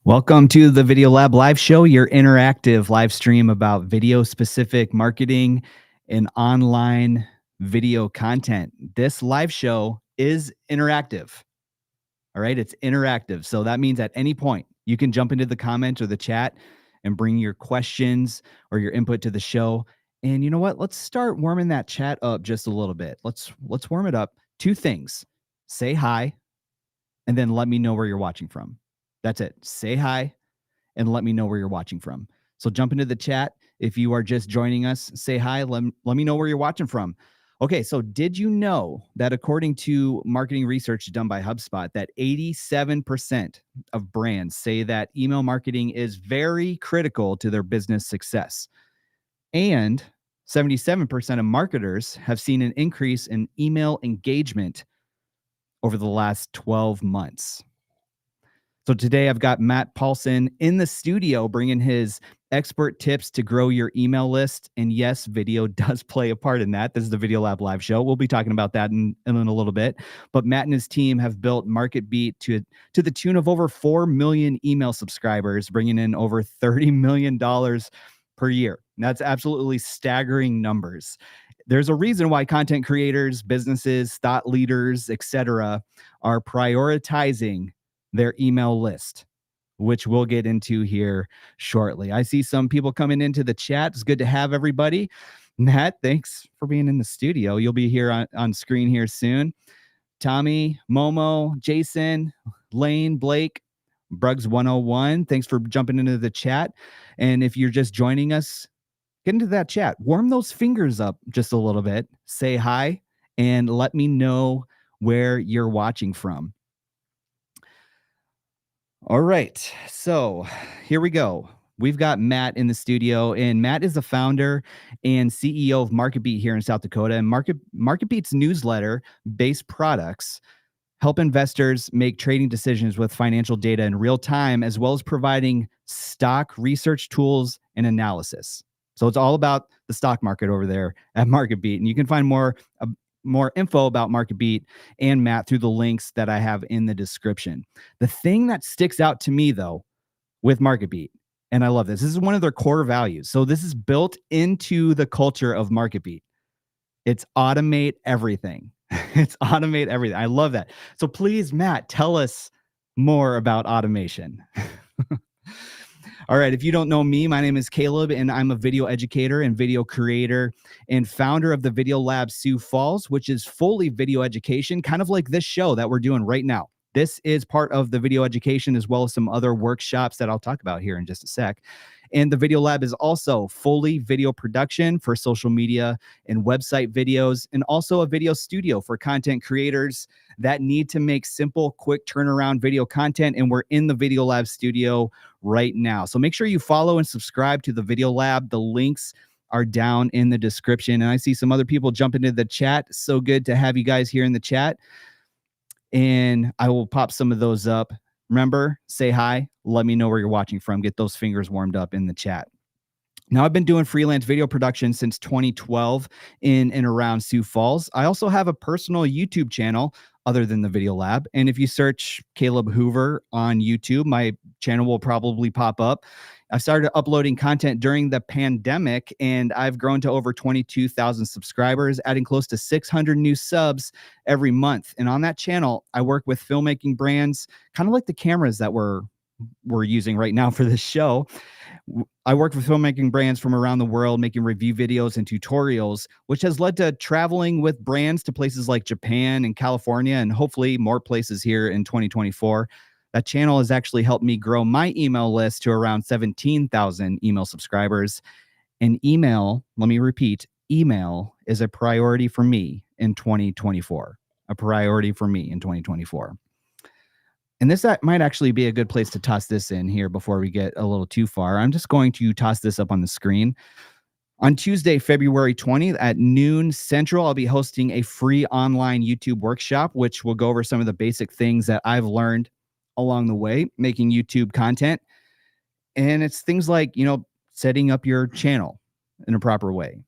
Welcome to the Video Lab live show, your interactive live stream about video specific marketing and online video content. This live show is interactive. All right, it's interactive. So that means at any point you can jump into the comments or the chat and bring your questions or your input to the show. And you know what? Let's start warming that chat up just a little bit. Let's warm it up. Two things. Say hi and then let me know where you're watching from. That's it. Say hi and let me know where you're watching from. So jump into the chat. If you are just joining us, say hi. Let me know where you're watching from. Okay, so did you know that according to marketing research done by HubSpot, that 87% of brands say that email marketing is very critical to their business success? And 77% of marketers have seen an increase in email engagement over the last 12 months. So today I've got Matt Paulson in the studio bringing his expert tips to grow your email list. And yes, video does play a part in that. This is the Video Lab live show. We'll be talking about that in a little bit. But Matt and his team have built Marketbeat to the tune of over 4 million email subscribers, bringing in over $30 million per year. And that's absolutely staggering numbers. There's a reason why content creators, businesses, thought leaders, etc., are prioritizing their email list, which we'll get into here shortly. I see some people coming into the chat. It's good to have everybody. Matt, thanks for being in the studio. You'll be here on screen here soon. Tommy, Momo, Jason, Lane, Blake, Bruggs 101, thanks for jumping into the chat. And if you're just joining us, get into that chat. Warm those fingers up just a little bit. Say hi and let me know where you're watching from. All right, so here we go. We've got Matt in the studio, and Matt is the founder and CEO of Marketbeat here in South Dakota. And Marketbeat's newsletter-based products help investors make trading decisions with financial data in real time, as well as providing stock research tools and analysis. So it's all about the stock market over there at Marketbeat, and you can find more info about Marketbeat and Matt through the links that I have in the description. The thing that sticks out to me, though, with Marketbeat, and I love this is one of their core values. So this is built into the culture of Marketbeat. It's automate everything. It's automate everything. I love that. So please, Matt, tell us more about automation. All right, if you don't know me, my name is Caleb, and I'm a video educator and video creator and founder of the Video Lab Sioux Falls, which is fully video education, kind of like this show that we're doing right now. This is part of the video education as well as some other workshops that I'll talk about here in just a sec. And the Video Lab is also fully video production for social media and website videos, and also a video studio for content creators that need to make simple, quick turnaround video content. And we're in the Video Lab studio right now. So make sure you follow and subscribe to the Video Lab. The links are down in the description. And I see some other people jump into the chat. So good to have you guys here in the chat. And I will pop some of those up. Remember, say hi. Let me know where you're watching from. Get those fingers warmed up in the chat. Now, I've been doing freelance video production since 2012 in and around Sioux Falls. I also have a personal YouTube channel other than the Video Lab. And if you search Caleb Hoover on YouTube, my channel will probably pop up. I started uploading content during the pandemic, and I've grown to over 22,000 subscribers, adding close to 600 new subs every month. And on that channel, I work with filmmaking brands, kind of like the cameras that we're using right now for this show. I work with filmmaking brands from around the world, making review videos and tutorials, which has led to traveling with brands to places like Japan and California, and hopefully more places here in 2024. That channel has actually helped me grow my email list to around 17,000 email subscribers. And email, let me repeat, email is a priority for me in 2024. A priority for me in 2024. And this might actually be a good place to toss this in here before we get a little too far. I'm just going to toss this up on the screen. On Tuesday, February 20th at noon Central, I'll be hosting a free online YouTube workshop, which will go over some of the basic things that I've learned along the way making YouTube content. And it's things like, setting up your channel in a proper way,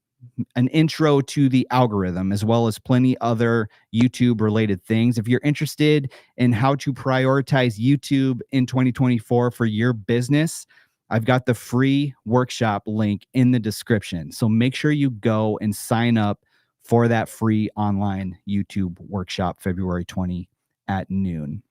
an intro to the algorithm, as well as plenty other YouTube related things. If you're interested in how to prioritize YouTube in 2024 for your business, I've got the free workshop link in the description. So make sure you go and sign up for that free online YouTube workshop February 20 at noon.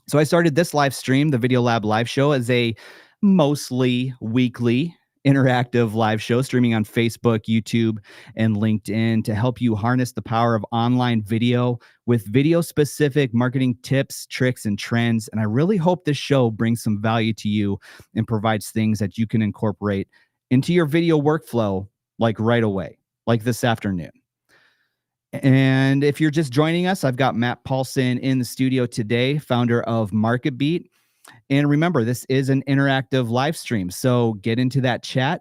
So I started this live stream, the Video Lab live show, as a mostly weekly interactive live show streaming on Facebook, YouTube, and LinkedIn to help you harness the power of online video with video specific marketing tips, tricks, and trends. And I really hope this show brings some value to you and provides things that you can incorporate into your video workflow like right away, like this afternoon. And if you're just joining us, I've got Matt Paulson in the studio today, founder of Marketbeat. And remember, this is an interactive live stream. So get into that chat.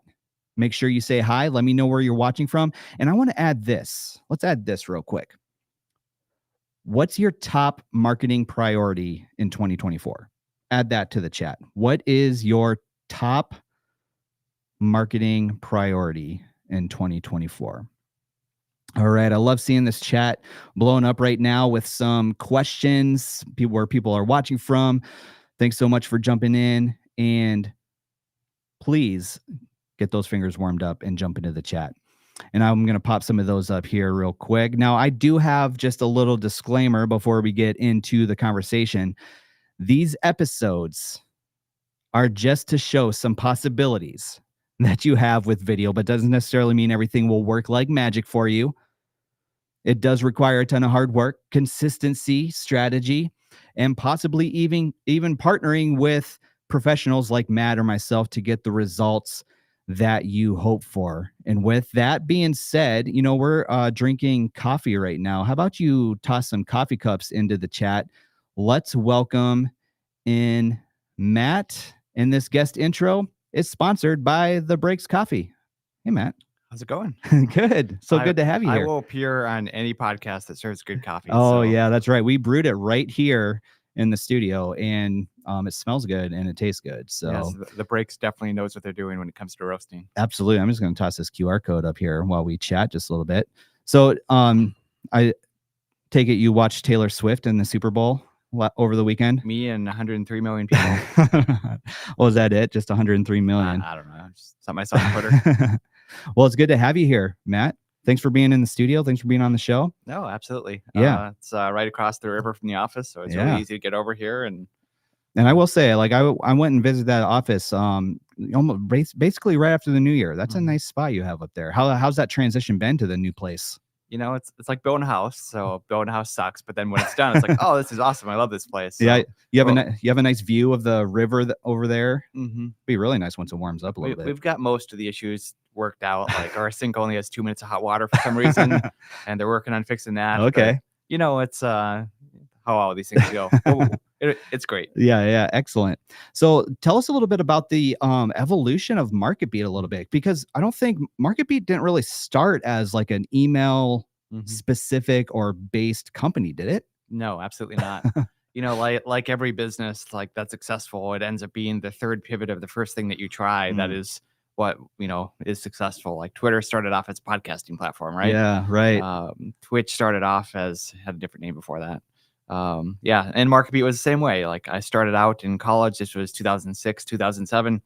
Make sure you say hi. Let me know where you're watching from. And I want to add this. Let's add this real quick. What's your top marketing priority in 2024? Add that to the chat. What is your top marketing priority in 2024? All right. I love seeing this chat blowing up right now with some questions, where people are watching from. Thanks so much for jumping in, and please get those fingers warmed up and jump into the chat. And I'm going to pop some of those up here real quick. Now, I do have just a little disclaimer before we get into the conversation. These episodes are just to show some possibilities that you have with video, but doesn't necessarily mean everything will work like magic for you. It does require a ton of hard work, consistency, strategy, and possibly even partnering with professionals like Matt or myself to get the results that you hope for. And with that being said, we're drinking coffee right now. How about you toss some coffee cups into the chat? Let's welcome in Matt. And this guest intro is sponsored by The Breaks Coffee. Hey, Matt. How's it going? Good. Good to have you here. I will appear on any podcast that serves good coffee. Oh, yeah, that's right. We brewed it right here in the studio, and it smells good and it tastes good. So yes, the Breaks definitely knows what they're doing when it comes to roasting. Absolutely. I'm just going to toss this QR code up here while we chat just a little bit. So I take it you watched Taylor Swift in the Super Bowl over the weekend? Me and 103 million people. Was that it? Just 103 million? I don't know. Just something I saw on Twitter. Well, it's good to have you here, Matt. Thanks for being in the studio. Thanks for being on the show. No, absolutely. Yeah. It's right across the river from the office, so it's really easy to get over here. And I will say, like, I went and visited that office almost basically right after the new year. That's a nice spot you have up there. How's that transition been to the new place? It's like building a house. So building a house sucks, but then when it's done, it's like, oh, this is awesome. I love this place. So, yeah, you have a nice view of the river over there. Mm-hmm. Be really nice once it warms up a little bit. We've got most of the issues worked out. Like our sink only has 2 minutes of hot water for some reason, and they're working on fixing that. Okay, but, it's how all these things go. It's great. Yeah, excellent. So tell us a little bit about the evolution of Marketbeat a little bit, because I don't think Marketbeat didn't really start as like an email specific or based company, did it? No, absolutely not. Like every business like that's successful, it ends up being the third pivot of the first thing that you try. That is what is successful. Like Twitter started off as a podcasting platform, right? Yeah, right. Twitch started off had a different name before that. And Marketbeat was the same way. Like I started out in college. This was 2006, 2007.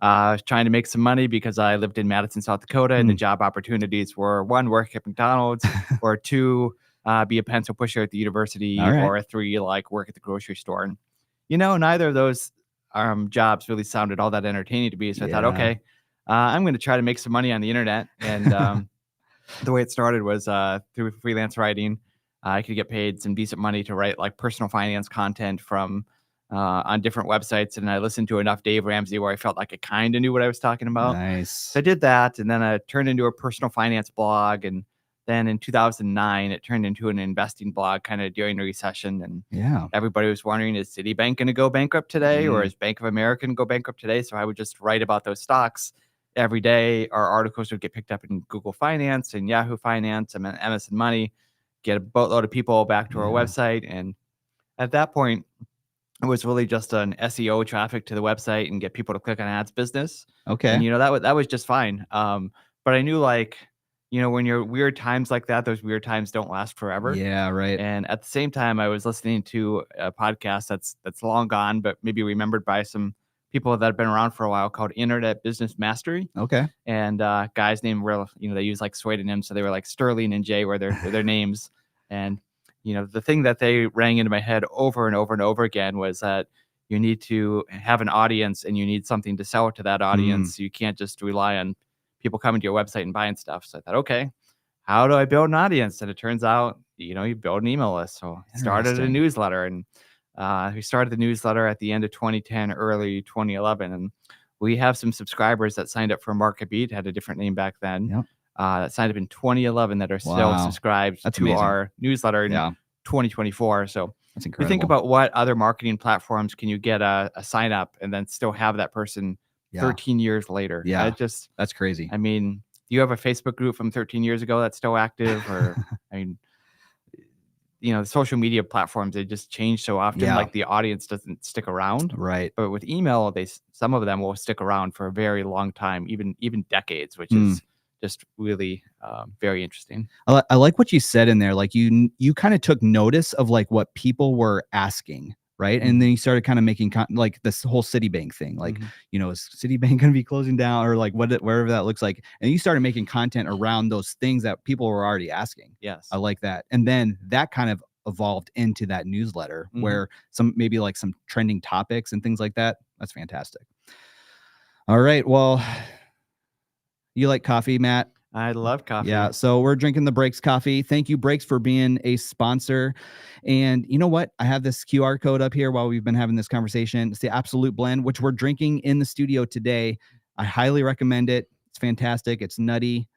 Trying to make some money because I lived in Madison, South Dakota, and the job opportunities were 1, work at McDonald's, or 2, be a pencil pusher at the university, or 3, like work at the grocery store. And neither of those jobs really sounded all that entertaining to me. So I thought, okay, I'm going to try to make some money on the internet. And the way it started was through freelance writing. I could get paid some decent money to write like personal finance content from on different websites. And I listened to enough Dave Ramsey where I felt like I kind of knew what I was talking about. Nice. So I did that. And then I turned into a personal finance blog. And then in 2009, it turned into an investing blog kind of during the recession. And everybody was wondering, is Citibank going to go bankrupt today? Or is Bank of America going to go bankrupt today? So I would just write about those stocks every day. Our articles would get picked up in Google Finance and Yahoo Finance and MSN Money, get a boatload of people back to our website. And at that point, it was really just an SEO traffic to the website and get people to click on ads business. Okay. And, that was just fine. But I knew like you know, when you're weird times like that, those weird times don't last forever. Yeah, right. And at the same time, I was listening to a podcast that's long gone, but maybe remembered by some people that have been around for a while, called Internet Business Mastery. Okay. And guys named real, you know, they use like pseudonyms, so they were like Sterling and Jay were their names. And you know, the thing that they rang into my head over and over and over again was that you need to have an audience and you need something to sell to that audience. You can't just rely on people coming to your website and buying stuff. So I thought, okay, how do I build an audience? And it turns out, you know, you build an email list. So I started a Interesting. newsletter, and we started the newsletter at the end of 2010, early 2011. And we have some subscribers that signed up for Marketbeat, had a different name back then. Yep. That signed up in 2011 that are still Wow. subscribed That's to amazing. our newsletter in Yeah. 2024. So That's you incredible. think about what other marketing platforms can you get a sign up and then still have that person Yeah. 13 years later? Yeah. Just, That's crazy. I mean, do you have a Facebook group from 13 years ago that's still active? Or, I mean, you know, the social media platforms, they just change so often. Yeah. Like the audience doesn't stick around. Right. But with email, some of them will stick around for a very long time, even decades, which is just really very interesting. I like what you said in there. Like you kind of took notice of like what people were asking, right? And then you started kind of making like this whole Citibank thing. Like, you know, is Citibank going to be closing down, or like wherever that looks like? And you started making content around those things that people were already asking. Yes. I like that. And then that kind of evolved into that newsletter where maybe like some trending topics and things like that. That's fantastic. All right. Well, you like coffee, Matt? I love coffee. Yeah, so we're drinking the Breaks coffee. Thank you, Breaks, for being a sponsor. And you know what? I have this QR code up here while we've been having this conversation. It's the Absolute Blend, which we're drinking in the studio today. I highly recommend it. It's fantastic. It's nutty.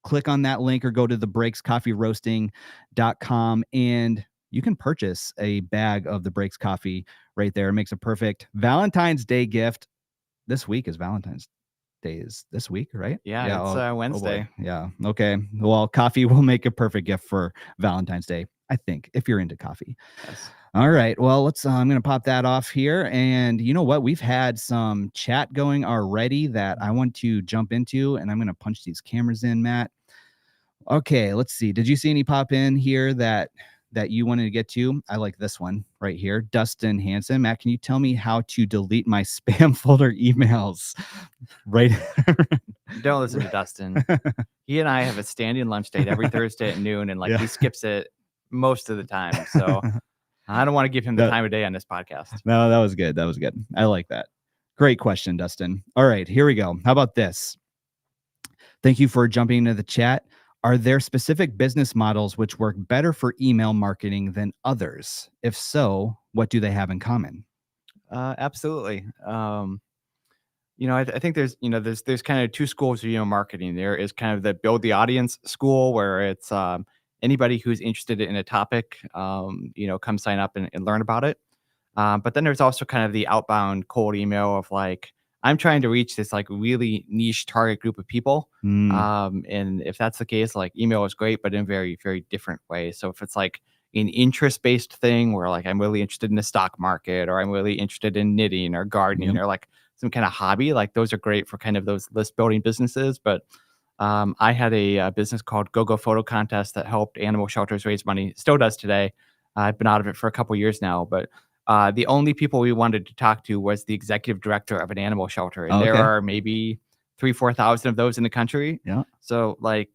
Click on that link or go to thebreakscoffeeroasting.com and you can purchase a bag of the Breaks coffee right there. It makes a perfect Valentine's Day gift. This week is Valentine's Day is this week, right? Yeah, it's Wednesday. Yeah. Okay. Well, coffee will make a perfect gift for Valentine's Day, I think, if you're into coffee. Yes. All right. Well, I'm going to pop that off here. And you know what? We've had some chat going already that I want to jump into, and I'm going to punch these cameras in, Matt. Okay. Let's see. Did you see any pop in here that you wanted to get to? I like this one right here. Dustin Hanson. Matt, can you tell me how to delete my spam folder emails? Right. Don't listen to Dustin. He and I have a standing lunch date every Thursday at noon, and like he skips it most of the time. So I don't want to give him the time of day on this podcast. No, that was good. That was good. I like that. Great question, Dustin. All right, here we go. How about this? Thank you for jumping into the chat. Are there specific business models which work better for email marketing than others? If so, what do they have in common? Absolutely. You know, I think there's kind of two schools of email marketing. There is kind of the build the audience school, where it's anybody who's interested in a topic, you know, come sign up and learn about it. But then there's also kind of the outbound cold email of like, I'm trying to reach this like really niche target group of people. And if that's the case, like email is great, but in very, very different ways. So if it's like an interest-based thing where like I'm really interested in the stock market, or I'm really interested in knitting or gardening, or like some kind of hobby, like those are great for kind of those list building businesses. But I had a business called Go Photo Contest that helped animal shelters raise money. Still does today. I've been out of it for a couple years now, but the only people we wanted to talk to was the executive director of an animal shelter. And there are maybe 3,000-4,000 of those in the country. Yeah. So like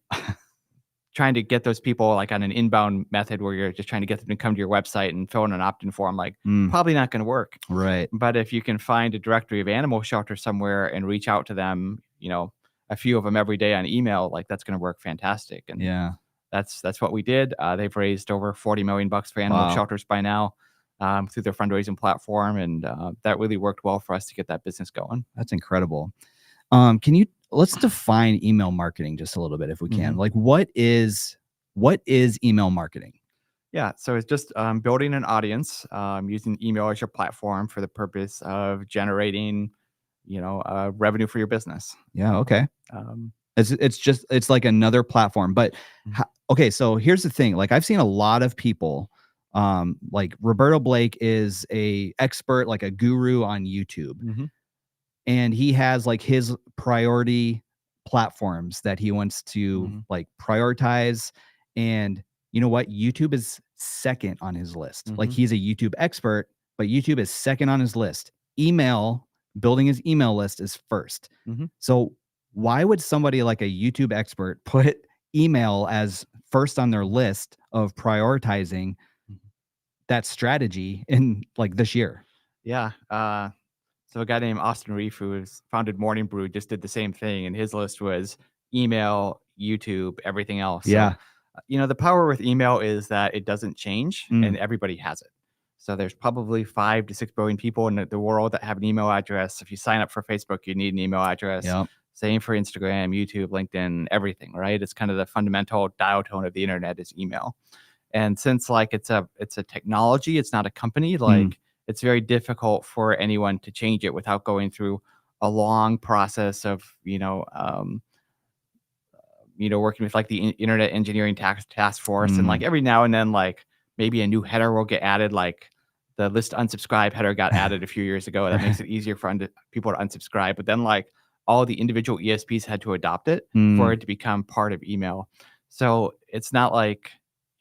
trying to get those people like on an inbound method where you're just trying to get them to come to your website and fill in an opt-in form, like probably not going to work. Right. But if you can find a directory of animal shelters somewhere and reach out to them, you know, a few of them every day on email, like that's going to work fantastic. And yeah, that's what we did. They've raised over $40 million for animal shelters by now through their fundraising platform. And that really worked well for us to get that business going. That's incredible. Let's define email marketing just a little bit if we can. Like what is email marketing? Yeah, so it's just building an audience using email as your platform for the purpose of generating, you know, revenue for your business. Yeah. Okay. It's like another platform, but okay. So here's the thing. Like I've seen a lot of people, like Roberto Blake is a expert, like a guru on YouTube. And he has like his priority platforms that he wants to Mhm. like prioritize. And you know what? YouTube is second on his list. Like, Mhm. he's a YouTube expert, but YouTube is second on his list. Building his email list is first. Mhm. So why would somebody like a YouTube expert put email as first on their list of prioritizing Mhm. that strategy in like this year? Yeah. So a guy named Austin Reef, who has founded Morning Brew, just did the same thing, and his list was email, YouTube, everything else. So, Yeah. the power with email is that it doesn't change, and Mm. everybody has it. So there's probably 5 to 6 billion people in the world that have an email address. If you sign up for Facebook, you need an email address. Yep. Same for Instagram, YouTube, LinkedIn, everything, right? It's kind of the fundamental dial tone of the internet is email. And since like it's a technology, it's not a company, like it's very difficult for anyone to change it without going through a long process of, working with like the internet engineering task force. And like every now and then, like maybe a new header will get added, like the list unsubscribe header got added a few years ago. That makes it easier for people to unsubscribe. But then like all the individual ESPs had to adopt it for it to become part of email. So it's not like,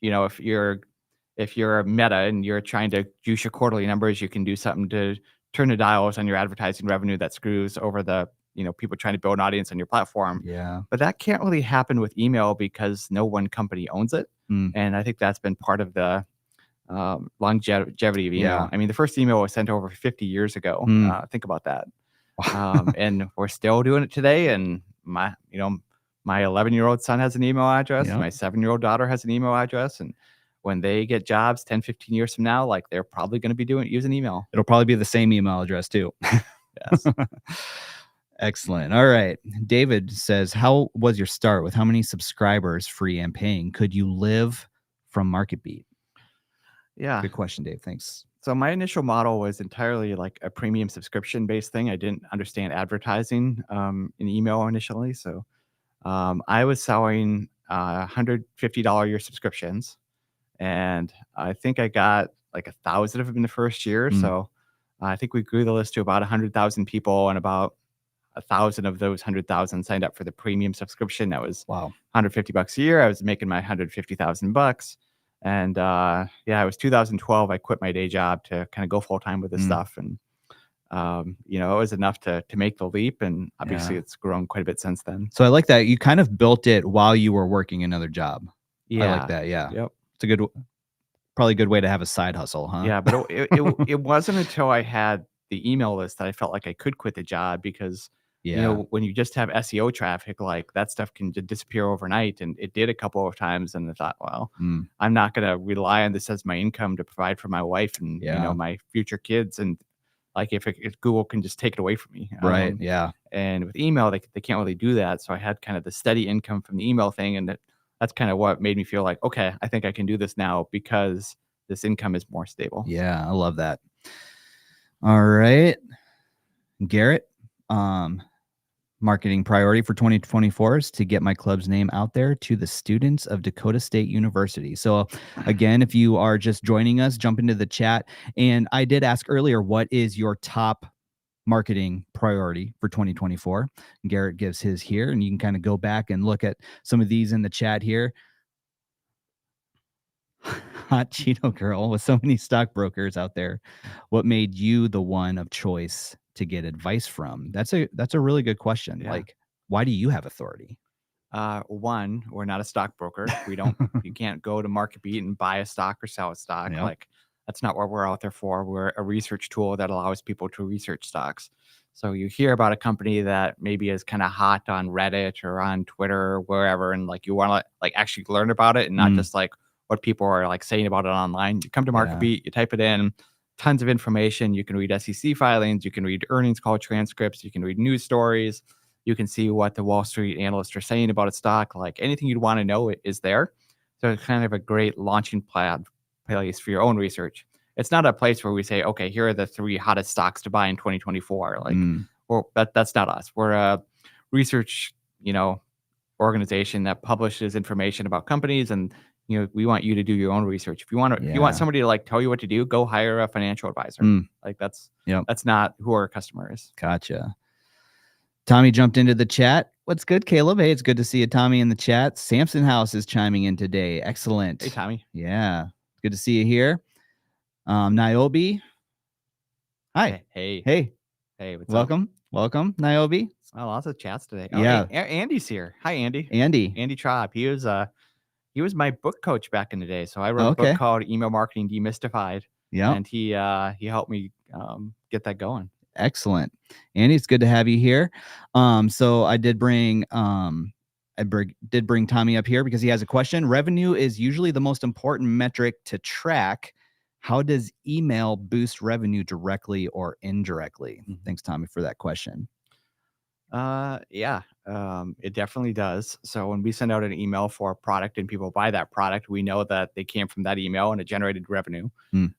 if you're a Meta and you're trying to juice your quarterly numbers, you can do something to turn the dials on your advertising revenue that screws over the, people trying to build an audience on your platform. Yeah. But that can't really happen with email because no one company owns it. And I think that's been part of the longevity of email. Yeah. I mean, the first email was sent over 50 years ago. Think about that. And we're still doing it today. And my 11-year-old son has an email address. Yep. My 7-year-old daughter has an email address. And when they get jobs 10, 15 years from now, like they're probably going to be using email. It'll probably be the same email address too. Yes. Excellent. All right. David says, how was your start? With how many subscribers, free and paying, could you live from Marketbeat? Yeah. Good question, Dave. Thanks. So my initial model was entirely like a premium subscription based thing. I didn't understand advertising in email initially. So I was selling $150 a year subscriptions. And I think I got like 1,000 of them in the first year. So I think we grew the list to about 100,000 people, and about 1,000 of those 100,000 signed up for the premium subscription. That was $150 a year. I was making my $150,000. And it was 2012. I quit my day job to kind of go full time with this stuff. And, it was enough to make the leap. And obviously it's grown quite a bit since then. So I like that. You kind of built it while you were working another job. Yeah. I like that. Yeah. Yep. It's probably a good way to have a side hustle, huh? Yeah. But it wasn't until I had the email list that I felt like I could quit the job, because when you just have SEO traffic, like that stuff can disappear overnight. And it did a couple of times. And I thought, well, I'm not going to rely on this as my income to provide for my wife and, my future kids. And like, if Google can just take it away from me. Right. Yeah. And with email, they can't really do that. So I had kind of the steady income from the email thing. And that's kind of what made me feel like, okay, I think I can do this now because this income is more stable. Yeah. I love that. All right. Garrett, marketing priority for 2024 is to get my club's name out there to the students of Dakota State University. So again, if you are just joining us, jump into the chat. And I did ask earlier, what is your top marketing priority for 2024? Garrett gives his here, and you can kind of go back and look at some of these in the chat here. Hot Cheeto Girl, with so many stockbrokers out there, what made you the one of choice to get advice from? That's a really good question. Yeah. Like, why do you have authority? One, we're not a stockbroker. You can't go to Marketbeat and buy a stock or sell a stock. Yep. Like, that's not what we're out there for. We're a research tool that allows people to research stocks. So you hear about a company that maybe is kind of hot on Reddit or on Twitter or wherever, and like you want to like actually learn about it and not just like what people are like saying about it online. You come to Marketbeat, you type it in, tons of information. You can read SEC filings, you can read earnings call transcripts, you can read news stories, you can see what the Wall Street analysts are saying about a stock. Like anything you'd want to know is there. So it's kind of a great launching place for your own research. It's not a place where we say, okay, here are the 3 hottest stocks to buy in 2024. Like, that's not us. We're a research, organization that publishes information about companies, and we want you to do your own research. If you want somebody to like tell you what to do, go hire a financial advisor. Like that's not who our customer is. Gotcha. Tommy jumped into the chat. What's good, Caleb? Hey, it's good to see you. Tommy in the chat. Samson House is chiming in today. Excellent. Hey, Tommy. Yeah, good to see you here. Niobe. Hi. Hey, what's up? Welcome, Niobe. Oh, lots of chats today. Yeah. Oh, Andy's here. Hi, Andy. Andy. Andy Traub. He was my book coach back in the day. So I wrote a Okay. book called Email Marketing Demystified. Yeah. And he helped me get that going. Excellent. Andy, it's good to have you here. So I did bring did bring Tommy up here because he has a question. Revenue is usually the most important metric to track. How does email boost revenue directly or indirectly? Mhm. Thanks, Tommy, for that question. It definitely does. So when we send out an email for a product and people buy that product, we know that they came from that email and it generated revenue.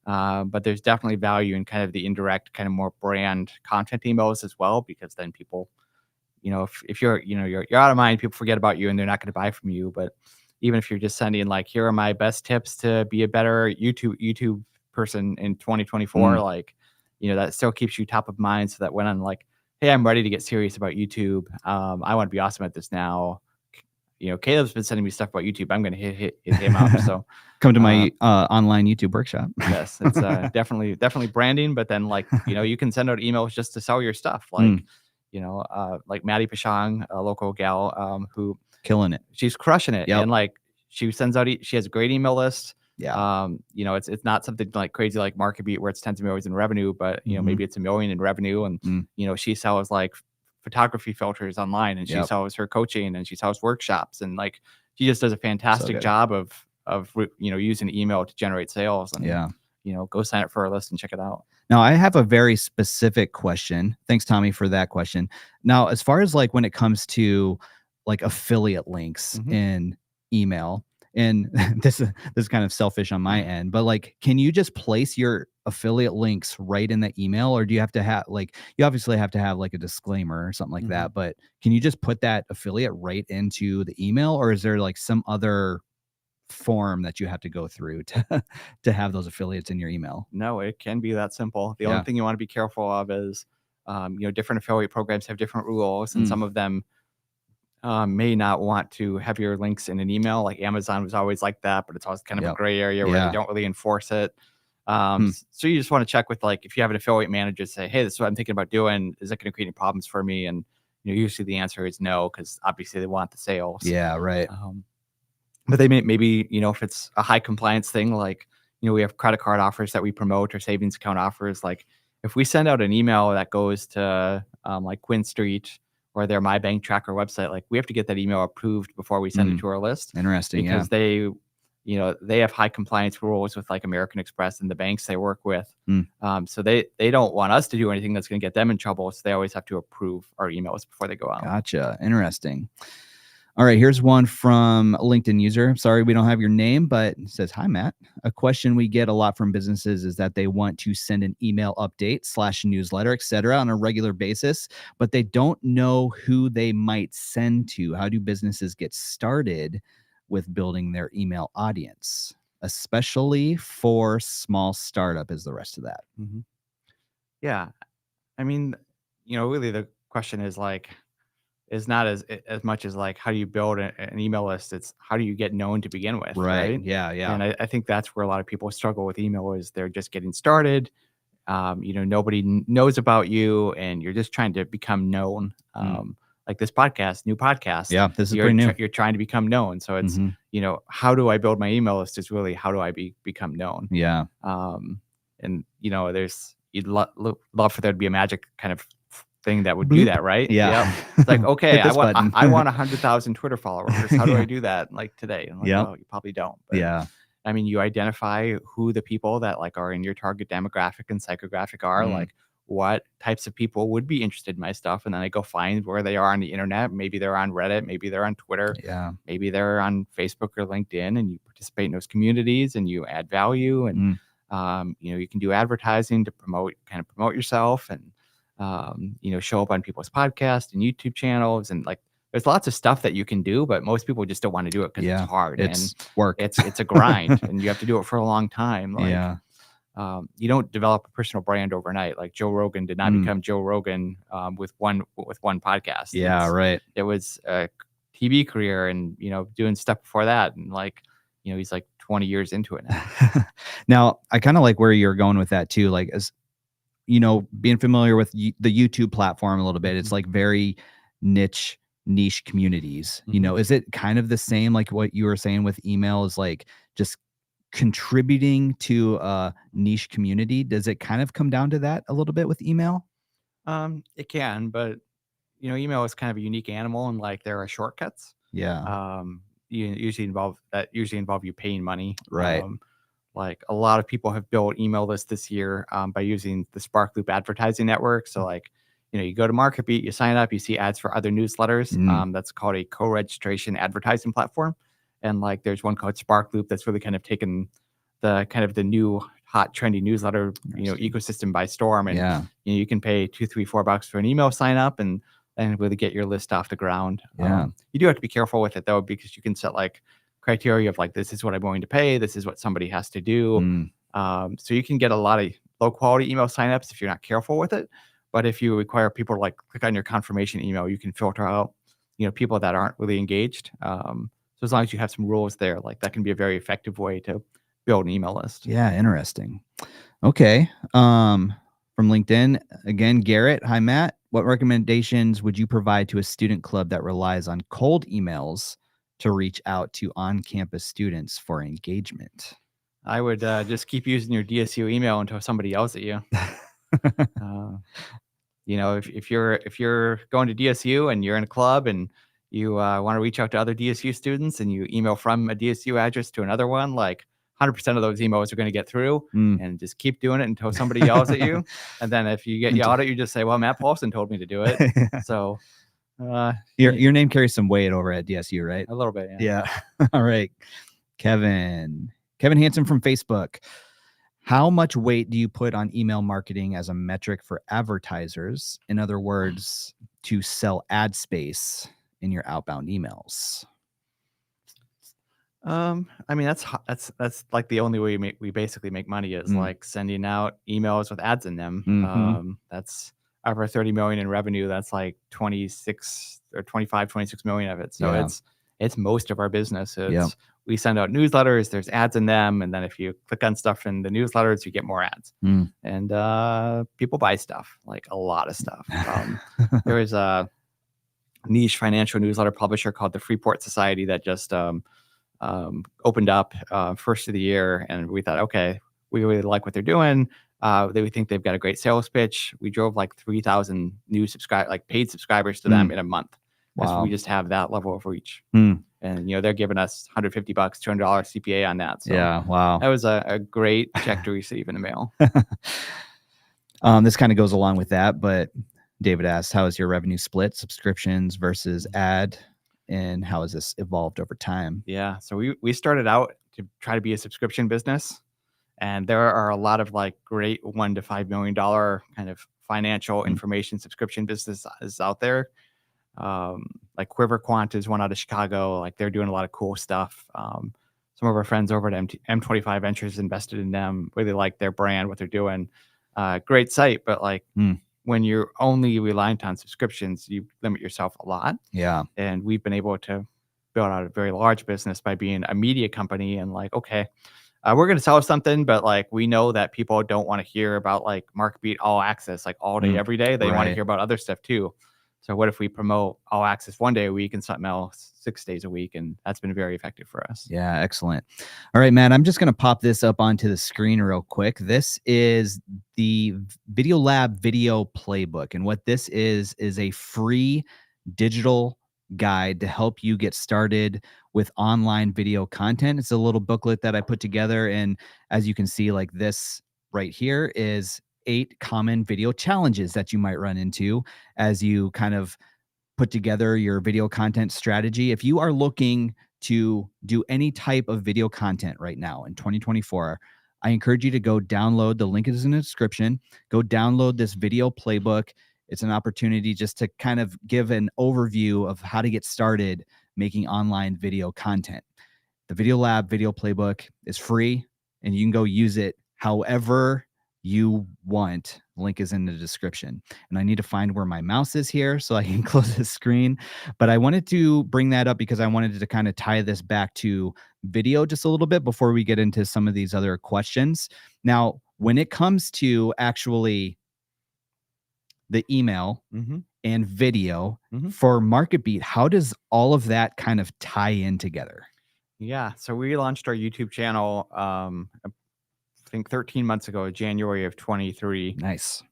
But there's definitely value in kind of the indirect, kind of more brand content emails as well, because then people, if you're out of mind, people forget about you and they're not going to buy from you. But even if you're just sending like, here are my best tips to be a better YouTube person in 2024, like, that still keeps you top of mind, so that when I'm like, hey, I'm ready to get serious about YouTube. I want to be awesome at this now. Caleb's been sending me stuff about YouTube. I'm going to hit him up. So come to my online YouTube workshop. Yes, it's definitely branding. But then you can send out emails just to sell your stuff. Like, like Maddie Pashang, a local gal who killing it. She's crushing it. Yep. And like she sends out, she has a great email list. Yeah. It's not something like crazy like Marketbeat where it's tens of millions in revenue, but maybe it's $1 million in revenue. And she sells like photography filters online, and she sells her coaching, and she sells workshops, and like she just does a fantastic job of using email to generate sales. And go sign up for our list and check it out. Now, I have a very specific question. Thanks, Tommy, for that question. Now, as far as like when it comes to like affiliate links in email, and this is kind of selfish on my end, but like, can you just place your affiliate links right in the email, or do you have to have like, you obviously have to have like a disclaimer or something like that, but can you just put that affiliate right into the email, or is there like some other form that you have to go through to have those affiliates in your email? No, it can be that simple. The only thing you want to be careful of is, different affiliate programs have different rules, and some of them may not want to have your links in an email. Like Amazon was always like that, but it's always kind of a gray area where they don't really enforce it. So you just want to check with, like, if you have an affiliate manager, say, hey, this is what I'm thinking about doing. Is that going to create any problems for me? And usually the answer is no, because obviously they want the sales. Yeah, right. But they maybe, if it's a high compliance thing, like, we have credit card offers that we promote, or savings account offers. Like if we send out an email that goes to like Quinn Street or their My Bank Tracker website, like we have to get that email approved before we send it to our list. Interesting. Because they have high compliance rules with like American Express and the banks they work with. So they don't want us to do anything that's going to get them in trouble. So they always have to approve our emails before they go out. Gotcha. Interesting. All right, here's one from a LinkedIn user. Sorry, we don't have your name, but it says, hi, Matt. A question we get a lot from businesses is that they want to send an email update / newsletter, etc., on a regular basis, but they don't know who they might send to. How do businesses get started with building their email audience, especially for small startup, is the rest of that? Yeah. I mean, really the question is like, is not as much as like, how do you build an email list? It's how do you get known to begin with, right? Yeah. And I think that's where a lot of people struggle with email, is they're just getting started. Nobody knows about you, and you're just trying to become known. Like this podcast, new podcast. Yeah, this is pretty new. You're trying to become known. So it's, how do I build my email list is really, how do I become known? Yeah. And you'd love for there to be a magic kind of thing that would do that, right? Yeah. It's like, okay, I want 100,000 Twitter followers. How do I do that like today? And like, well, you probably don't. But, I mean, you identify who the people that like are in your target demographic and psychographic are, like what types of people would be interested in my stuff. And then I go find where they are on the internet. Maybe they're on Reddit, maybe they're on Twitter, maybe they're on Facebook or LinkedIn, and you participate in those communities and you add value. And you can do advertising to promote yourself, and show up on people's podcasts and YouTube channels, and like there's lots of stuff that you can do, but most people just don't want to do it because it's hard. It's and work. It's a grind, and you have to do it for a long time. Like, you don't develop a personal brand overnight. Like Joe Rogan did not become Joe Rogan with one podcast. Yeah, right. It was a TV career, and doing stuff before that, and he's like 20 years into it now. Now, I kind of like where you're going with that too. Like, as being familiar with the YouTube platform a little bit, it's like very niche communities. Is it kind of the same like what you were saying with email, is like just contributing to a niche community? Does it kind of come down to that a little bit with email? It can, but email is kind of a unique animal, and like there are shortcuts. Yeah. Usually involve you paying money. Right. Like a lot of people have built email lists this year by using the SparkLoop advertising network. So like, you go to Marketbeat, you sign up, you see ads for other newsletters. That's called a co-registration advertising platform. And like, there's one called SparkLoop that's really kind of taken the new hot trendy newsletter, ecosystem by storm. And you can pay $2, $3, $4 for an email sign up and really get your list off the ground. Yeah. You do have to be careful with it though, because you can set like criteria of like, this is what I'm going to pay, this is what somebody has to do. So you can get a lot of low quality email signups if you're not careful with it. But if you require people to like click on your confirmation email, you can filter out people that aren't really engaged. So as long as you have some rules there, like that can be a very effective way to build an email list. Yeah, interesting. Okay. From LinkedIn again, Garrett. Hi, Matt. What recommendations would you provide to a student club that relies on cold emails to reach out to on-campus students for engagement? I would just keep using your DSU email until somebody yells at you. If you're going to DSU and you're in a club and you want to reach out to other DSU students and you email from a DSU address to another one, like 100% of those emails are going to get through, and just keep doing it until somebody yells at you. And then if you get yelled at, you just say, well, Matt Paulson told me to do it. So your name carries some weight over at DSU, right? A little bit. Yeah. All right. Kevin Hansen from Facebook. How much weight do you put on email marketing as a metric for advertisers? In other words, to sell ad space in your outbound emails? I mean, that's like the only way we basically make money is like sending out emails with ads in them. That's over 30 million in revenue. That's like 26 million of it. So it's most of our business. We send out newsletters, there's ads in them. And then if you click on stuff in the newsletters, you get more ads. And people buy stuff, like a lot of stuff. There was a niche financial newsletter publisher called the Freeport Society that just opened up first of the year, and we thought, okay, we really like what they're doing. We think they've got a great sales pitch. We drove like 3,000 new paid subscribers to them in a month. Wow. We just have that level of reach. And they're giving us $150, $200 CPA on that. So yeah, wow. That was a great check to receive in the mail. This kind of goes along with that, but David asked, how is your revenue split, subscriptions versus ad? And how has this evolved over time? Yeah. So we started out to try to be a subscription business. And there are a lot of like great $1 to $5 million kind of financial information subscription businesses out there. Like QuiverQuant is one out of Chicago. Like they're doing a lot of cool stuff. Some of our friends over at M25 Ventures invested in them, really like their brand, what they're doing. Great site, but like when you're only reliant on subscriptions, you limit yourself a lot. Yeah. And we've been able to build out a very large business by being a media company and like, okay, we're going to sell something, but like, we know that people don't want to hear about like Marketbeat all access, like all day, every day. They want to hear about other stuff too. So what if we promote all access 1 day a week and something else 6 days a week? And that's been very effective for us. Yeah, excellent. All right, Matt, I'm just going to pop this up onto the screen real quick. This is the Video Lab Video Playbook. And what this is a free digital guide to help you get started with online video content. It's a little booklet that I put together. And as you can see, like this right here is 8 common video challenges that you might run into as you kind of put together your video content strategy. If you are looking to do any type of video content right now in 2024, I encourage you to go download. The link is in the description. Go download this video playbook. It's an opportunity just to kind of give an overview of how to get started making online video content. The Video Lab Video Playbook is free, and you can go use it however you want. Link is in the description. And I need to find where my mouse is here so I can close the screen. But I wanted to bring that up because I wanted to kind of tie this back to video just a little bit before we get into some of these other questions. Now, when it comes to actually the email and video for Marketbeat, how does all of that kind of tie in together? Yeah. So we launched our YouTube channel, I think 13 months ago, January of 23. Nice.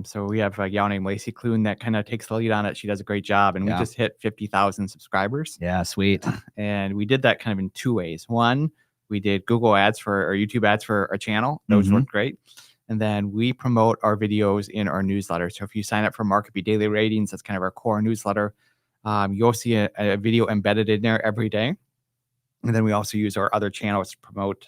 So we have a gal named Lacey Clune that kind of takes the lead on it. She does a great job. And we just hit 50,000 subscribers. Yeah, sweet. And we did that kind of in two ways. One, we did Google ads or YouTube ads for our channel. Those worked great. And then we promote our videos in our newsletter. So if you sign up for Marketbeat Daily Ratings, that's kind of our core newsletter. You'll see a video embedded in there every day. And then we also use our other channels to promote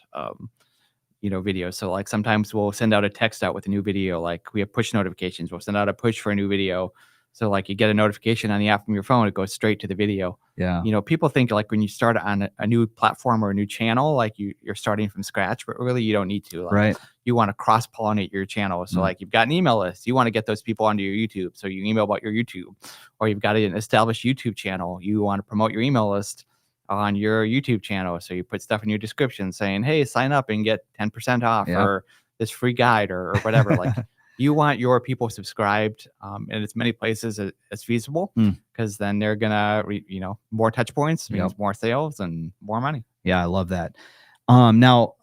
videos. So like sometimes we'll send out a text out with a new video. Like we have push notifications. We'll send out a push for a new video. So like you get a notification on the app from your phone, it goes straight to the video. Yeah. People think like when you start on a new platform or a new channel, like you're starting from scratch, but really you don't need to. Like, right. You want to cross pollinate your channel. So like you've got an email list, you want to get those people onto your YouTube. So you email about your YouTube, or you've got an established YouTube channel. You want to promote your email list on your YouTube channel. So you put stuff in your description saying, hey, sign up and get 10% off or this free guide or whatever. Like you want your people subscribed in as many places as feasible, because then they're going to, more touch points means more sales and more money. Yeah, I love that. Now,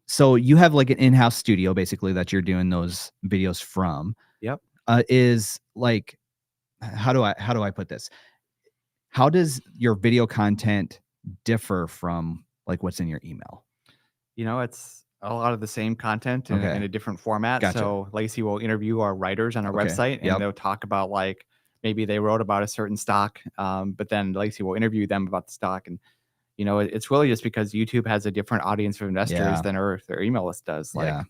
so you have like an in-house studio basically that you're doing those videos from. Yep. Is like, how do I put this? How does your video content differ from like what's in your email? It's a lot of the same content in a different format. Gotcha. So Lacey will interview our writers on our website, and they'll talk about like maybe they wrote about a certain stock, but then Lacey will interview them about the stock. And it's really just because YouTube has a different audience of investors than their email list does. Like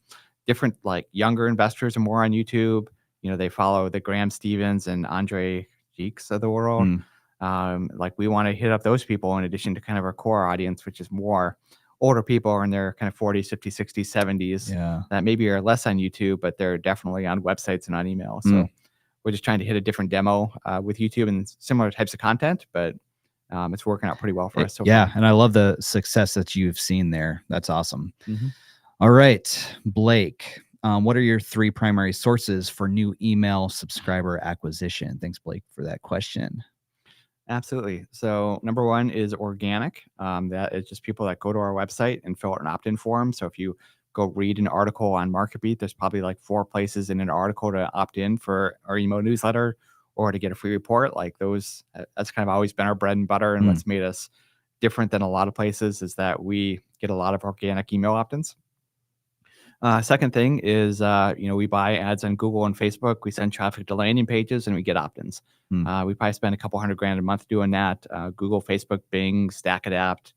different, like younger investors are more on YouTube. They follow the Graham Stevens and Andre Geeks of the world. Like we want to hit up those people in addition to kind of our core audience, which is more older people in their kind of 40s, 50s, 60s, 70s that maybe are less on YouTube, but they're definitely on websites and on email. So we're just trying to hit a different demo with YouTube and similar types of content, but it's working out pretty well for us. So far. And I love the success that you've seen there. That's awesome. All right, Blake, what are your 3 primary sources for new email subscriber acquisition? Thanks, Blake, for that question. Absolutely. So number 1 is organic. That is just people that go to our website and fill out an opt-in form. So if you go read an article on Marketbeat, there's probably like 4 places in an article to opt in for our email newsletter or to get a free report. Like those, that's kind of always been our bread and butter. And what's made us different than a lot of places is that we get a lot of organic email opt-ins. Second thing is, we buy ads on Google and Facebook. We send traffic to landing pages and we get opt-ins. We probably spend a couple $100,000 a month doing that. Google, Facebook, Bing, StackAdapt,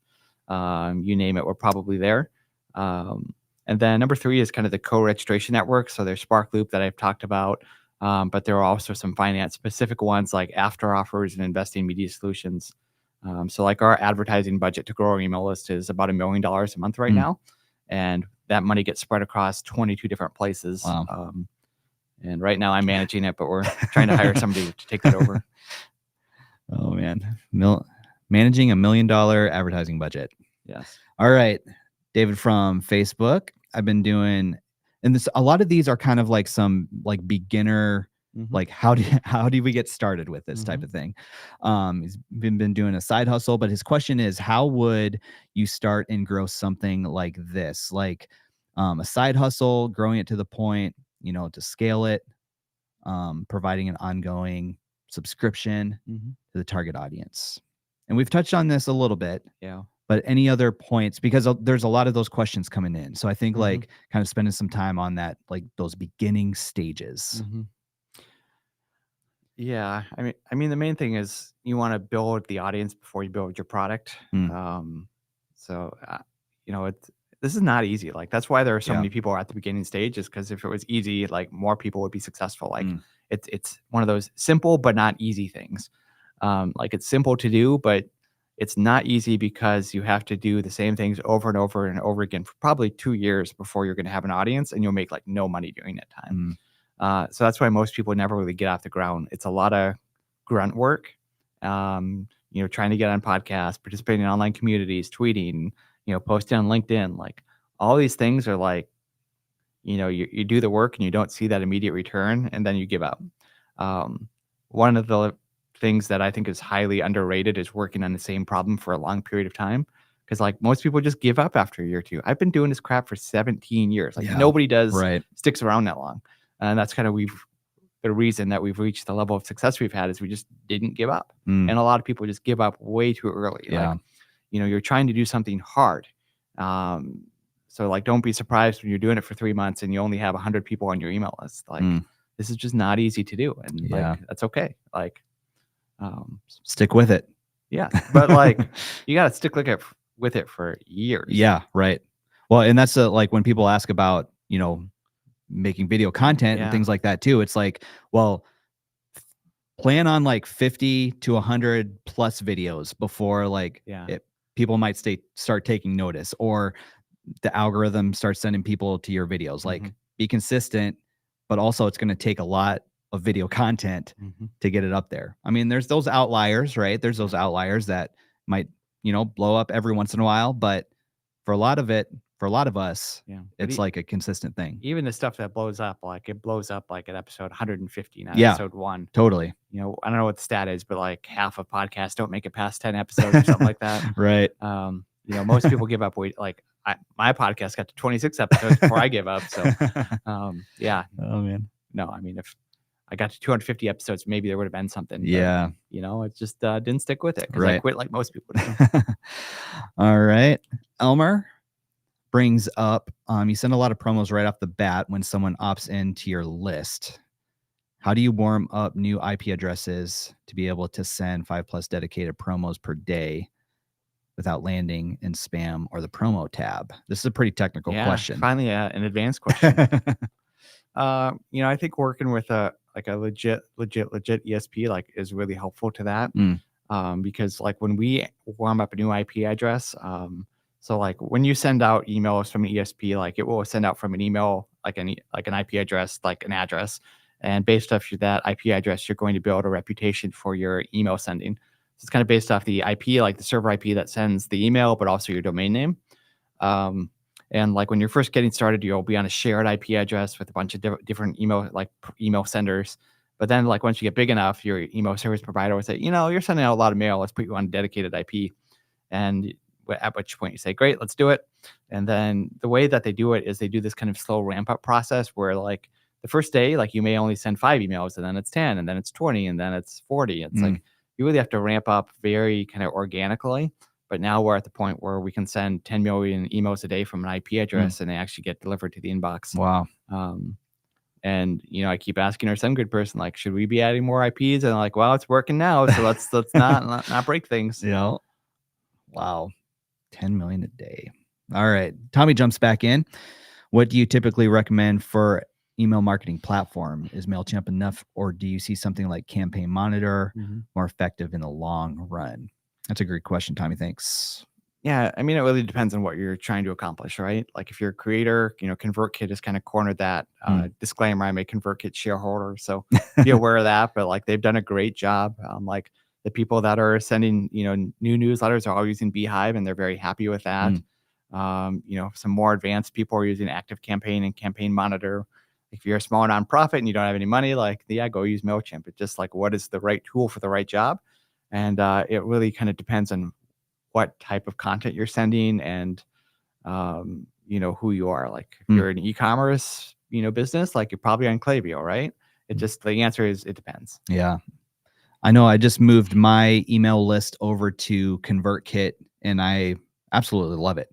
you name it, we're probably there. And then number 3 is kind of the co-registration network. So there's SparkLoop that I've talked about, but there are also some finance specific ones like After Offers and Investing Media Solutions. So like our advertising budget to grow our email list is about $1 million a month right now. And that money gets spread across 22 different places. Wow. And right now I'm managing it, but we're trying to hire somebody to take that over. Oh man. Managing $1 million advertising budget. Yes. All right. David from Facebook. I've been doing, and a lot of these are kind of like some like beginner, like how do we get started with this type of thing? He's been doing a side hustle, but his question is, how would you start and grow something like this? Like a side hustle, growing it to the point, to scale it, providing an ongoing subscription to the target audience. And we've touched on this a little bit. Yeah. But any other points, because there's a lot of those questions coming in. So I think like kind of spending some time on that, like those beginning stages. Yeah. I mean, the main thing is you want to build the audience before you build your product. So, this is not easy. Like that's why there are so many people at the beginning stage, is because if it was easy, like more people would be successful. Like it's one of those simple, but not easy things. Like it's simple to do, but it's not easy because you have to do the same things over and over and over again for probably 2 years before you're going to have an audience, and you'll make like no money during that time. So that's why most people never really get off the ground. It's a lot of grunt work, trying to get on podcasts, participating in online communities, tweeting, posting on LinkedIn. Like all these things are like, you do the work and you don't see that immediate return, and then you give up. One of the things that I think is highly underrated is working on the same problem for a long period of time. Because like most people just give up after a year or two. I've been doing this crap for 17 years. Like nobody does sticks around that long. And that's kind of the reason that we've reached the level of success we've had is we just didn't give up. And a lot of people just give up way too early. Like, you're trying to do something hard. So like, don't be surprised when you're doing it for 3 months and you only have 100 people on your email list. Like this is just not easy to do. And like, that's okay. Like, stick with it. Yeah. But like, you got to stick with it for years. Yeah. Right. Well, and that's like when people ask about, making video content and things like that too. It's like, well, plan on like 50 to 100 plus videos before like people might start taking notice, or the algorithm starts sending people to your videos. Like be consistent, but also it's going to take a lot of video content to get it up there. I mean, there's those outliers, right? There's those outliers that might, blow up every once in a while, but for a lot of us, it's like a consistent thing. Even the stuff that blows up, like it blows up like at episode 150, not episode 1. Totally. I don't know what the stat is, but like half of podcasts don't make it past 10 episodes or something like that. Right. Most people give up like my podcast got to 26 episodes before I give up. So yeah. Oh man. No, I mean, if I got to 250 episodes, maybe there would have been something. But, it just didn't stick with it because I quit like most people do. All right. Elmer brings up, you send a lot of promos right off the bat when someone opts into your list. How do you warm up new IP addresses to be able to send 5+ dedicated promos per day without landing in spam or the promo tab? This is a pretty technical question. Finally, an advanced question. I think working with a legit ESP like is really helpful to that. Because like when we warm up a new IP address, so like when you send out emails from an ESP, like it will send out from an email like an IP address, like an address, and based off that IP address, you're going to build a reputation for your email sending. So it's kind of based off the IP, like the server IP that sends the email, but also your domain name. And like when you're first getting started, you'll be on a shared IP address with a bunch of different email senders. But then like once you get big enough, your email service provider will say, you're sending out a lot of mail. Let's put you on a dedicated IP. And at which point you say, great, let's do it. And then the way that they do it is they do this kind of slow ramp up process where like the first day, like you may only send 5 emails, and then it's 10, and then it's 20, and then it's 40. It's like you really have to ramp up very kind of organically. But now we're at the point where we can send 10 million emails a day from an IP address and they actually get delivered to the inbox. Wow. And, I keep asking our SendGrid person, like, should we be adding more IPs? And I'm like, well, it's working now. So let's not break things. Wow. 10 million a day. All right. Tommy jumps back in. What do you typically recommend for email marketing platform? Is MailChimp enough, or do you see something like Campaign Monitor more effective in the long run? That's a great question, Tommy. Thanks. Yeah, I mean, it really depends on what you're trying to accomplish, right? Like if you're a creator, ConvertKit has kind of cornered that. Disclaimer, I'm a ConvertKit shareholder, so be aware of that. But like they've done a great job. Like the people that are sending, new newsletters are all using Beehive, and they're very happy with that. Some more advanced people are using ActiveCampaign and Campaign Monitor. If you're a small nonprofit and you don't have any money, go use MailChimp. It's just like, what is the right tool for the right job? And it really kind of depends on what type of content you're sending and, who you are. Like if you're an e-commerce, business, like you're probably on Klaviyo, right? The answer is it depends. Yeah. I know I just moved my email list over to ConvertKit and I absolutely love it.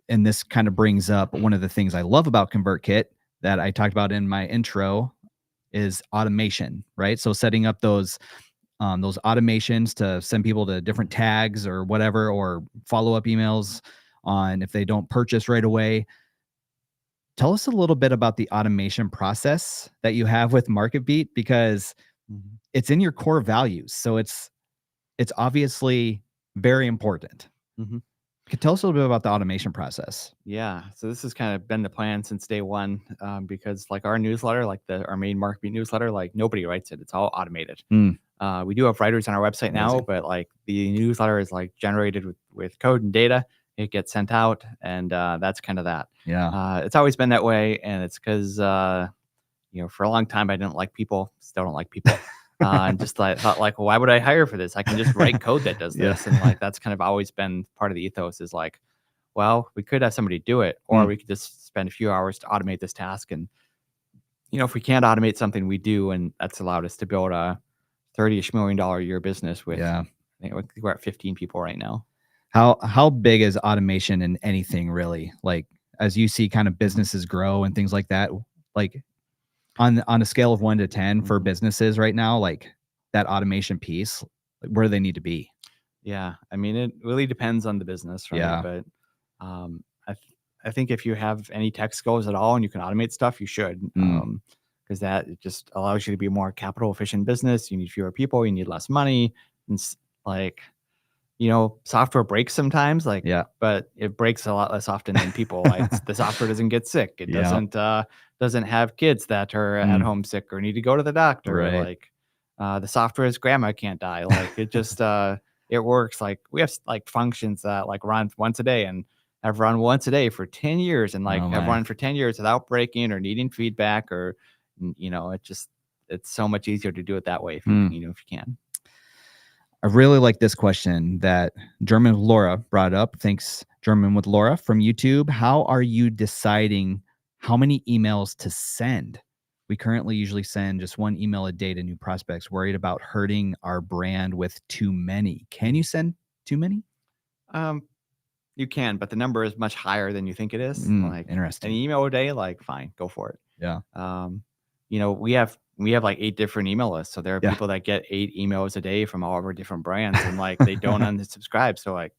And this kind of brings up one of the things I love about ConvertKit that I talked about in my intro is automation, right? So setting up those automations to send people to different tags or whatever, or follow-up emails on if they don't purchase right away. Tell us a little bit about the automation process that you have with Marketbeat, because it's in your core values. So it's obviously Very important. Mm-hmm. Could tell us a little bit about the automation process. Yeah, so this has kind of been the plan since day one, because like our newsletter, like our main Marketbeat newsletter, like nobody writes it; it's all automated. Mm. We do have writers on our website now, but like the newsletter is like generated with code and data. It gets sent out, and that's kind of that. Yeah. It's always been that way, and it's because for a long time I didn't like people, still don't like people. And just thought like, well, why would I hire for this? I can just write code that does this, and like that's kind of always been part of the ethos. Is like, well, we could have somebody do it, or we could just spend a few hours to automate this task. And, if we can't automate something, we do. And that's allowed us to build a $30-ish million a year business with, I think we're at 15 people right now. How big is automation in anything really? Like, as you see kind of businesses grow and things like that, like on a scale of 1 to 10 for businesses right now, like that automation piece, like, where do they need to be? Yeah. I mean, it really depends on the business, right? Yeah. But I think if you have any tech skills at all and you can automate stuff, you should, because that it just allows you to be a more capital efficient business. You need fewer people, you need less money, and like, software breaks sometimes, like, but it breaks a lot less often than people. Like the software doesn't get sick. It doesn't have kids that are at home sick or need to go to the doctor. Right. Like the software's grandma can't die. Like it just it works. Like we have like functions that like run once a day and have run once a day for 10 years and like have run for 10 years without breaking or needing feedback or it's so much easier to do it that way if you can. I really like this question that German with Laura brought up. Thanks, German with Laura from YouTube. How are you deciding how many emails to send? We currently usually send just one email a day to new prospects, worried about hurting our brand with too many. Can you send too many? You can, but the number is much higher than you think it is. Like interesting. An email a day, like fine, go for it. Yeah. We have like 8 different email lists. So there are people that get 8 emails a day from all of our different brands and like they don't unsubscribe. So like,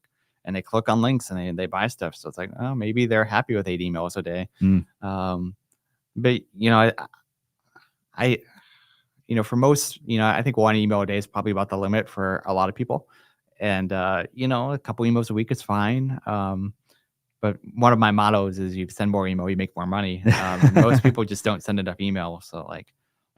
and they click on links and they buy stuff. So it's like, oh, maybe they're happy with 8 emails a day. But I for most, I think 1 email a day is probably about the limit for a lot of people. And, a couple emails a week is fine. But one of my mottos is you send more email, you make more money. Most people just don't send enough email. So like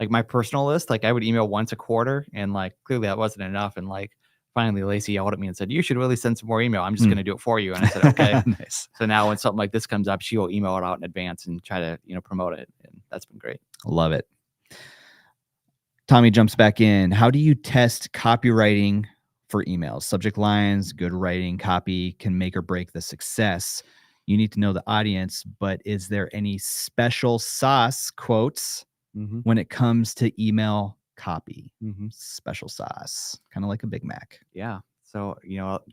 my personal list, like I would email once a quarter and like clearly that wasn't enough. And like finally Lacey yelled at me and said, you should really send some more email. I'm just going to do it for you. And I said, okay. Nice. So now when something like this comes up, she will email it out in advance and try to, promote it. And that's been great. Love it. Tommy jumps back in. How do you test copywriting for emails? Subject lines, good writing, copy can make or break the success. You need to know the audience, but is there any special sauce, quotes, when it comes to email copy? Special sauce, kind of like a Big Mac. Yeah. So,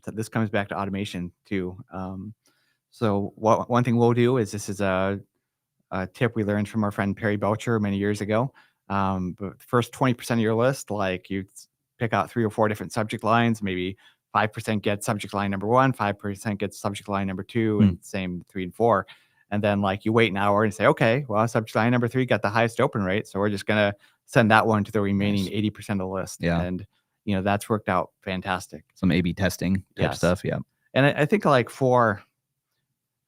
this comes back to automation too. So one thing we'll do is this is a tip we learned from our friend Perry Belcher many years ago. But the first 20% of your list, like you pick out 3 or 4 different subject lines, maybe 5% gets subject line number 1, 5% gets subject line number 2, and same 3 and 4. And then like you wait an hour and say, okay, well, subject line number 3 got the highest open rate. So we're just going to send that one to the remaining 80% of the list. Yeah. And, that's worked out fantastic. Some A/B testing type stuff. Yeah. And I think like for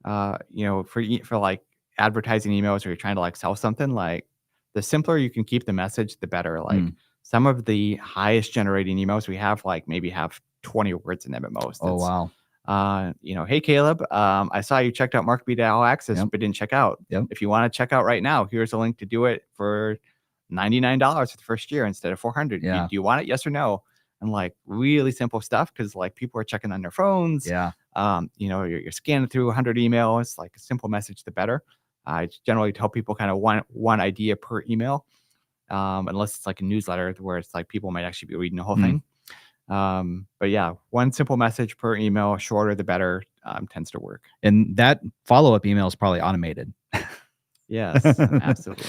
like advertising emails or you're trying to like sell something, like the simpler you can keep the message, the better. Like some of the highest generating emails we have, like maybe have 20 words in them at most. Oh, wow. Hey, Caleb, I saw you checked out Marketbeat All Access, but didn't check out. If you want to check out right now, here's a link to do it for $99 for the first year instead of $400. Do you want it? Yes or no? And like really simple stuff because like people are checking on their phones. Yeah. You're scanning through 100 emails. Like a simple message, the better. I generally tell people kind of one idea per email, unless it's like a newsletter where it's like people might actually be reading the whole thing. But yeah, one simple message per email, shorter the better, tends to work. And that follow-up email is probably automated. Yes, absolutely.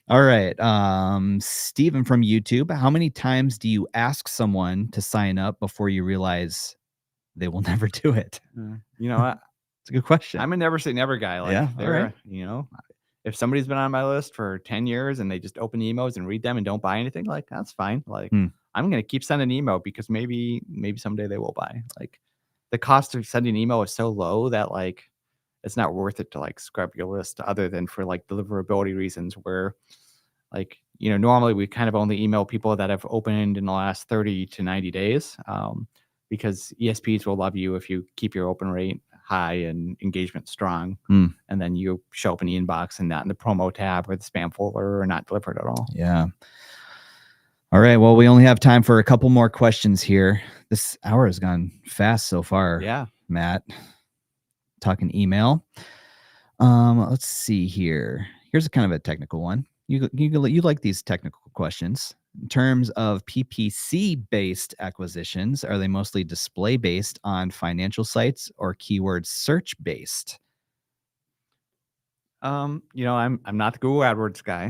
All right. Steven from YouTube, how many times do you ask someone to sign up before you realize they will never do it? It's a good question. I'm a never say never guy. Like if somebody's been on my list for 10 years and they just open emails and read them and don't buy anything, like that's fine. Like I'm going to keep sending email because maybe someday they will buy. Like the cost of sending email is so low that like it's not worth it to like scrub your list other than for like deliverability reasons where like, normally we kind of only email people that have opened in the last 30 to 90 days because ESPs will love you if you keep your open rate high and engagement strong. And then you show up in the inbox and not in the promo tab or the spam folder or not delivered at all. Yeah. All right. Well, we only have time for a couple more questions here. This hour has gone fast so far. Yeah. Matt, talking email. Let's see here. Here's a kind of a technical one. You like these technical questions. In terms of PPC based acquisitions, are they mostly display based on financial sites or keyword search based? I'm not the Google AdWords guy.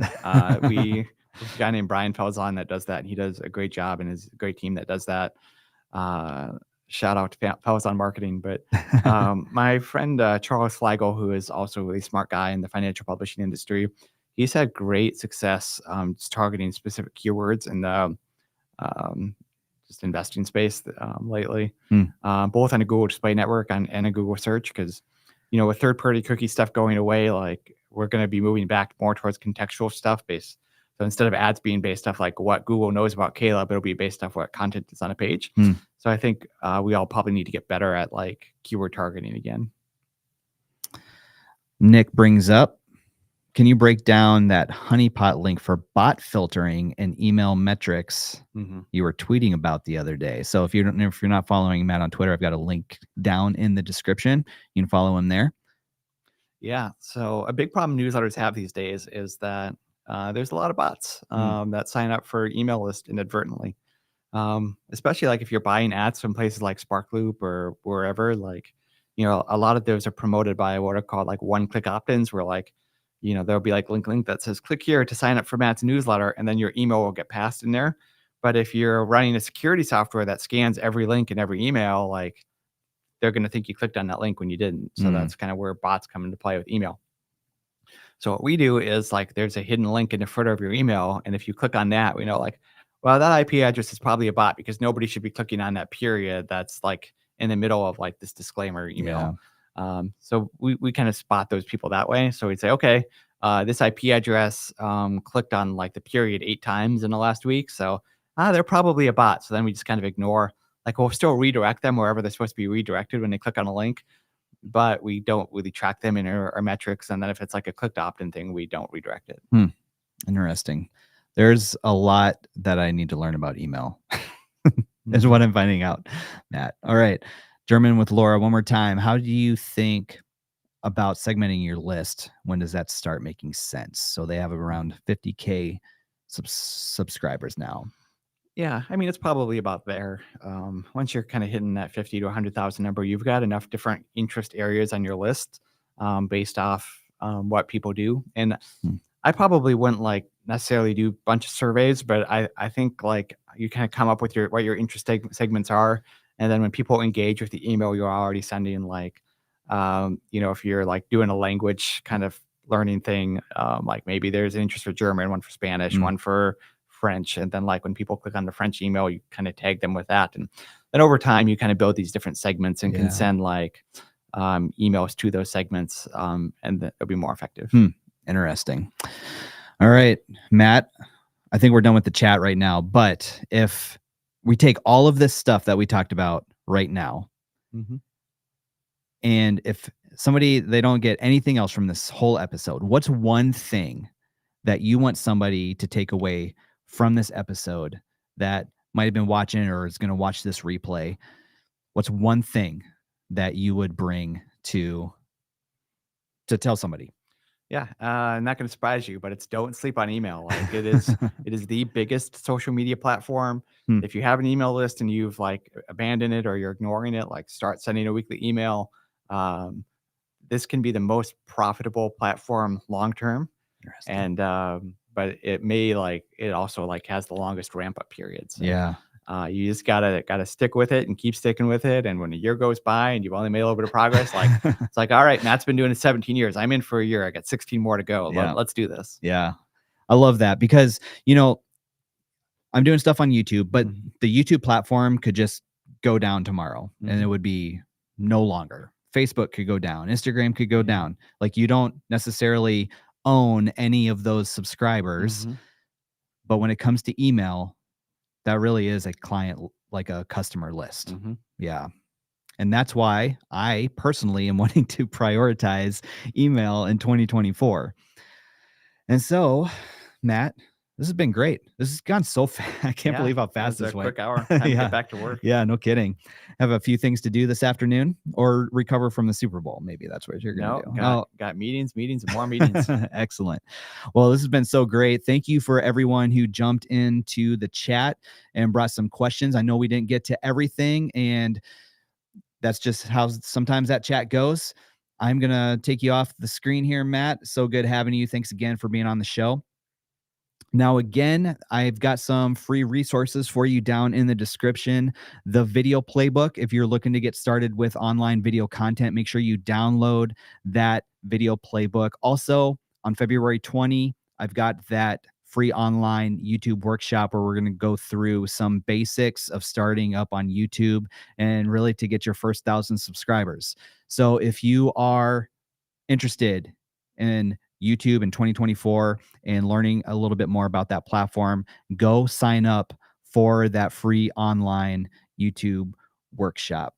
There's a guy named Brian Paulson that does that. He does a great job and is a great team that does that. Shout out to Paulson Marketing. But my friend Charles Flagel, who is also a really smart guy in the financial publishing industry, he's had great success just targeting specific keywords in the just investing space lately, both on a Google Display Network and a Google Search, because with third-party cookie stuff going away, like we're going to be moving back more towards contextual stuff based. So instead of ads being based off like what Google knows about Caleb, it'll be based off what content is on a page. So I think we all probably need to get better at like keyword targeting again. Nick brings up, can you break down that honeypot link for bot filtering and email metrics you were tweeting about the other day? So if you're not following Matt on Twitter, I've got a link down in the description. You can follow him there. Yeah. So a big problem newsletters have these days is that there's a lot of bots that sign up for email list inadvertently. Especially like if you're buying ads from places like Sparkloop or wherever, like, a lot of those are promoted by what are called like one-click opt-ins, where like, there'll be like link that says click here to sign up for Matt's newsletter, and then your email will get passed in there. But if you're running a security software that scans every link and every email, like they're going to think you clicked on that link when you didn't. So that's kind of where bots come into play with email. So what we do is like there's a hidden link in the footer of your email, and if you click on that, we know like, well, that IP address is probably a bot because nobody should be clicking on that period that's like in the middle of like this disclaimer email. So we kind of spot those people that way. So we'd say, okay, this IP address clicked on like the period 8 times in the last week. So they're probably a bot. So then we just kind of ignore, like we'll still redirect them wherever they're supposed to be redirected when they click on a link, but we don't really track them in our metrics. And then if it's like a clicked opt-in thing, we don't redirect it. Interesting. There's a lot that I need to learn about email. Is what I'm finding out, Matt. All right. German with Laura, one more time. How do you think about segmenting your list? When does that start making sense? So they have around 50K subscribers now. Yeah, I mean, it's probably about there. Once you're kind of hitting that 50 to 100,000 number, you've got enough different interest areas on your list based off what people do. And I probably wouldn't like necessarily do a bunch of surveys, but I think like you kind of come up with what your interest segments are. And then when people engage with the email you're already sending, like, if you're like doing a language kind of learning thing, like maybe there's an interest for German, one for Spanish, one for French. And then like when people click on the French email, you kind of tag them with that. And then over time, you kind of build these different segments and can send like emails to those segments and it'll be more effective. Interesting. All right, Matt, I think we're done with the chat right now. But if we take all of this stuff that we talked about right now, and if they don't get anything else from this whole episode, what's one thing that you want somebody to take away from this episode that might have been watching or is going to watch this replay? What's one thing that you would bring to tell somebody? Yeah, I'm not going to surprise you, but it's don't sleep on email. Like it is the biggest social media platform. If you have an email list and you've like abandoned it or you're ignoring it, like start sending a weekly email. This can be the most profitable platform long term. And but it also like has the longest ramp up period. So, you just gotta stick with it and keep sticking with it. And when a year goes by and you've only made a little bit of progress, like it's like, all right, Matt's been doing it 17 years. I'm in for a year. I got 16 more to go. Let's do this. Yeah. I love that because, I'm doing stuff on YouTube, but Mhm. the YouTube platform could just go down tomorrow and it Mhm. would be no longer. Facebook could go down. Instagram could go Yeah. down. Like, you don't necessarily own any of those subscribers. Mhm. But when it comes to email, that really is a client, like a customer list. Mhm. Yeah. And that's why I personally am wanting to prioritize email in 2024. And so, Matt, this has been great. This has gone so fast. I can't Yeah, believe how that fast was this a went. quick hour. Time to Yeah. get back to work. Yeah, no kidding. Have a few things to do this afternoon or recover from the Super Bowl. Maybe that's what you're going to do. Got meetings, and more meetings. Excellent. Well, this has been so great. Thank you for everyone who jumped into the chat and brought some questions. I know we didn't get to everything, and that's just how sometimes that chat goes. I'm going to take you off the screen here, Matt. So good having you. Thanks again for being on the show. Now, again, I've got some free resources for you down in the description. The video playbook, if you're looking to get started with online video content, make sure you download that video playbook. Also, on February 20, I've got that free online YouTube workshop where we're going to go through some basics of starting up on YouTube and really to get your first 1,000 subscribers. So if you are interested in YouTube in 2024 and learning a little bit more about that platform, go sign up for that free online YouTube workshop.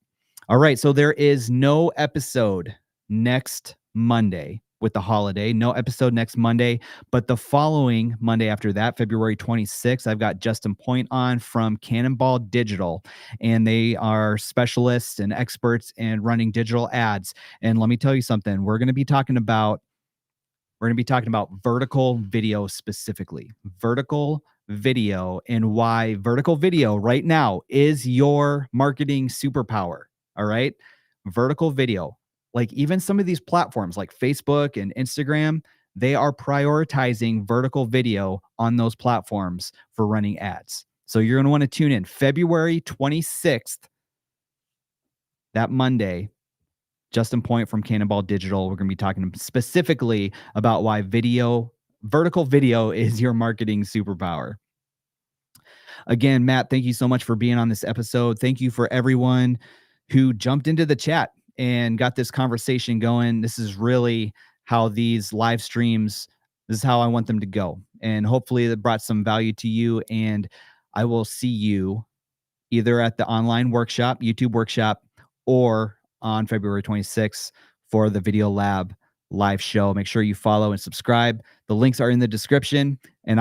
All right. So there is no episode next Monday with the holiday, no episode next Monday, but the following Monday after that, February 26th, I've got Justin Point on from Cannonball Digital, and they are specialists and experts in running digital ads. And let me tell you something, we're going to be talking about vertical video, specifically vertical video, and why vertical video right now is your marketing superpower. All right. Vertical video, like even some of these platforms like Facebook and Instagram, they are prioritizing vertical video on those platforms for running ads. So you're going to want to tune in February 26th, that Monday. Justin Point from Cannonball Digital. We're going to be talking specifically about why vertical video is your marketing superpower. Again, Matt, thank you so much for being on this episode. Thank you for everyone who jumped into the chat and got this conversation going. This is really how these live streams, this is how I want them to go. And hopefully that brought some value to you. And I will see you either at the online workshop, YouTube workshop, or on February 26th for the Video Lab live show. Make sure you follow and subscribe. The links are in the description, and I